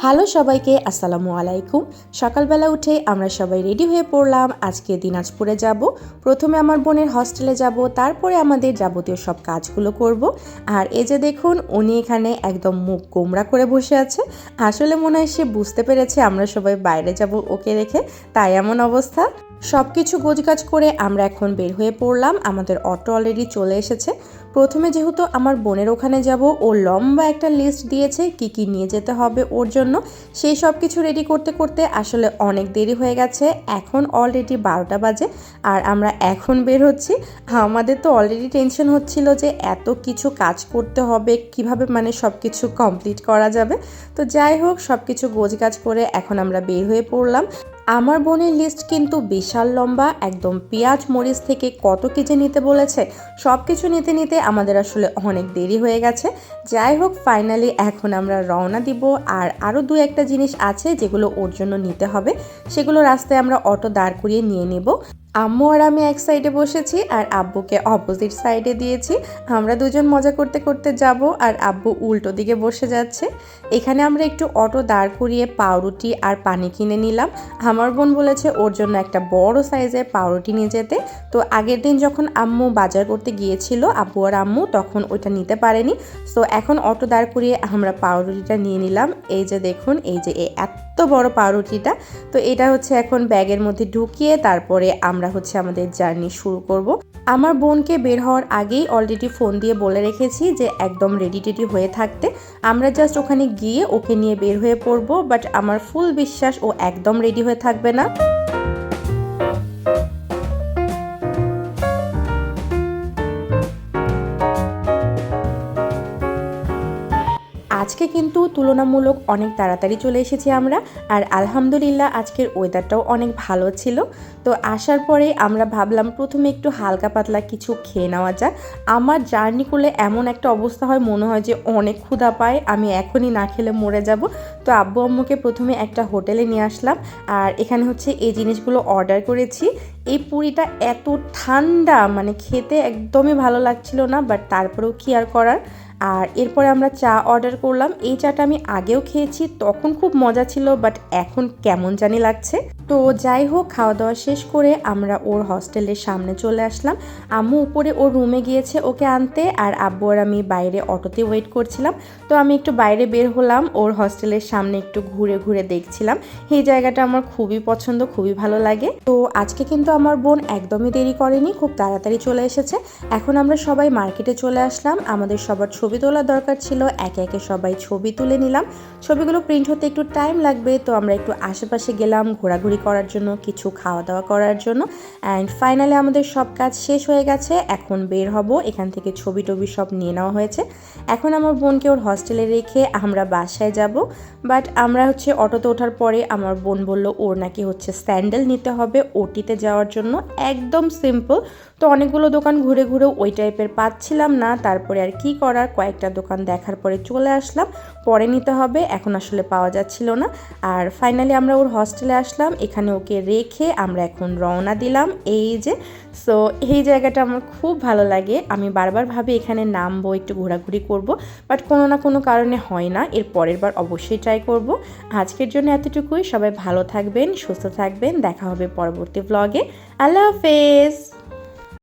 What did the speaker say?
Hello সবাইকে, আসসালামু আলাইকুম। সকালবেলা উঠে আমরা সবাই রেডি হয়ে পড়লাম। আজকে দিনাজপুরে যাব। প্রথমে আমার বোনের হস্টেলে যাব, তারপরে আমাদের যাবতীয় সব কাজগুলো করব। আর এই যে দেখুন, উনি এখানে একদম মুখ গোমড়া করে বসে আছে। আসলে মনে হয় সে বুঝতে পেরেছে আমরা সবাই বাইরে যাব ওকে রেখে, তাই এমন অবস্থা। সব কিছু গোছগাছ করে আমরা এখন বের হয়ে পড়লাম। আমাদের অটো অলরেডি চলে এসেছে। প্রথমে যেহেতু আমার বোনের ওখানে যাব, ও লম্বা একটা লিস্ট দিয়েছে কি কি নিয়ে যেতে হবে ওর জন্য। সেই সব কিছু রেডি করতে করতে আসলে অনেক দেরি হয়ে গেছে। এখন অলরেডি 12টা বাজে আর আমরা এখন বের হচ্ছি। আমাদের তো অলরেডি টেনশন হচ্ছিল যে এত কিছু কাজ করতে হবে, কিভাবে মানে সব কিছু কমপ্লিট করা যাবে। তো যাই হোক, সব কিছু গোছগাছ করে এখন আমরা বের হয়ে পড়লাম। আমার বোনের লিস্ট কিন্তু বিশাল লম্বা, একদম পেঁয়াজ মরিচ থেকে কত কিছু নিতে বলেছে। সব কিছু নিতে নিতে আমাদের আসলে অনেক দেরি হয়ে গেছে। যাই হোক, ফাইনালি এখন আমরা রওনা দিব। আর আরও দু একটা জিনিস আছে যেগুলো ওর জন্য নিতে হবে, সেগুলো রাস্তায় আমরা অটো দাঁড় করিয়ে নিয়ে নেব। আম্মু আর আমি এক সাইডে বসেছি আর আব্বুকে অপোজিট সাইডে দিয়েছি। আমরা দুজন মজা করতে করতে যাব আর আব্বু উল্টো দিকে বসে যাচ্ছে। এখানে আমরা একটু অটো দাঁড় করিয়ে পাউরুটি আর পানি কিনে নিলাম। আমার বোন বলেছে ওর জন্য একটা বড় সাইজের পাউরুটি নিয়ে যেতে। তো আগের দিন যখন আম্মু বাজার করতে গিয়েছিল আব্বু আর আম্মু, তখন ওইটা নিতে পারেনি। সো এখন অটো দাঁড় করিয়ে আমরা পাউরুটিটা নিয়ে নিলাম। এই যে দেখুন, এই যে এত বড় পাউরুটিটা। তো এটা হচ্ছে এখন ব্যাগের মধ্যে ঢুকিয়ে তারপরে আমরা হচ্ছে আমাদের জার্নি শুরু করব। আমার বোনকে বের হওয়ার আগেই অলরেডি ফোন দিয়ে বলে রেখেছি যে একদম রেডি টেডি হয়ে থাকতে। আমরা জাস্ট ওখানে গিয়ে ওকে নিয়ে বের হয়ে পড়বো। বাট আমার ফুল বিশ্বাস ও একদম রেডি হয়ে থাকবে না। আজকে কিন্তু তুলনামূলক অনেক তাড়াতাড়ি চলে এসেছি আমরা। আর আলহামদুলিল্লাহ আজকের ওয়েদারটাও অনেক ভালো ছিল। তো আসার পরে আমরা ভাবলাম প্রথমে একটু হালকা পাতলা কিছু খেয়ে নেওয়া যাক। আমার জার্নি করলে এমন একটা অবস্থা হয়, মনে হয় যে অনেক ক্ষুধা পায়, আমি এখনই না খেলে মরে যাব। তো আব্বু আম্মুকে প্রথমে একটা হোটেলে নিয়ে আসলাম আর এখানে হচ্ছে এই জিনিসগুলো অর্ডার করেছি। এই পুরিটা এত ঠান্ডা, মানে খেতে একদমই ভালো লাগছিল না, বাট তারপরেও কি আর করার। আর এরপরে আমরা চা অর্ডার করলাম। এই চাটা আমি আগেও খেয়েছি, তখন খুব মজা ছিল, বাট এখন কেমন জানি লাগছে। তো যাই হোক, খাওয়া দাওয়া শেষ করে আমরা ওর হস্টেলের সামনে চলে আসলাম। আম্মু উপরে ওর রুমে গিয়েছে ওকে আনতে, আর আব্বু আর আমি বাইরে অটোতে ওয়েট করছিলাম। তো আমি একটু বাইরে বের হলাম, ওর হস্টেলের সামনে একটু ঘুরে ঘুরে দেখছিলাম। এই জায়গাটা আমার খুবই পছন্দ, খুবই ভালো লাগে। তো আজকে কিন্তু আমার বোন একদমই দেরি করেনি, খুব তাড়াতাড়ি চলে এসেছে। এখন আমরা সবাই মার্কেটে চলে আসলাম। আমাদের সবার ছবি তোলার দরকার ছিল, একে একে সবাই ছবি তুলে নিলাম। ছবিগুলো প্রিন্ট হতে একটু টাইম লাগবে, তো আমরা একটু আশেপাশে গেলাম ঘোরাঘুরি করার জন্য, কিছু খাওয়া দাওয়া করার জন্য। অ্যান্ড ফাইনালি আমাদের সব কাজ শেষ হয়ে গেছে। এখন বের হব, এখান থেকে ছবি টবি সব নিয়ে নেওয়া হয়েছে। এখন আমার বোনকে ওর হস্টেলে রেখে আমরা বাসায় যাব। বাট আমরা হচ্ছে অটোতে ওঠার পরে আমার বোন বলল ওর নাকি হচ্ছে স্যান্ডেল নিতে হবে ওটিতে যাওয়ার জন্য, একদম সিম্পল। তো অনেকগুলো দোকান ঘুরে ঘুরে ওই টাইপের পাচ্ছিলাম না, তারপরে আর কি করার, কয়েকটা দোকান দেখার পরে চলে আসলাম। পরে নিতে হবে, এখন আসলে পাওয়া যাচ্ছিল না। আর ফাইনালি আমরা ওর হস্টেলে আসলাম, এখানে ওকে রেখে আমরা এখন রওনা দিলাম। এই যে, সো এই জায়গাটা আমার খুব ভালো লাগে। আমি বারবার ভাবি এখানে নামবো, একটু ঘোরাঘুরি করব, বাট কোনো না কোনো কারণে হয় না। এর পরের বার অবশ্যই ট্রাই করব। আজকের জন্য এতটুকুই। সবাই ভালো থাকবেন, সুস্থ থাকবেন, দেখা হবে পরবর্তী ব্লগে। আল্লাহ হাফেজ।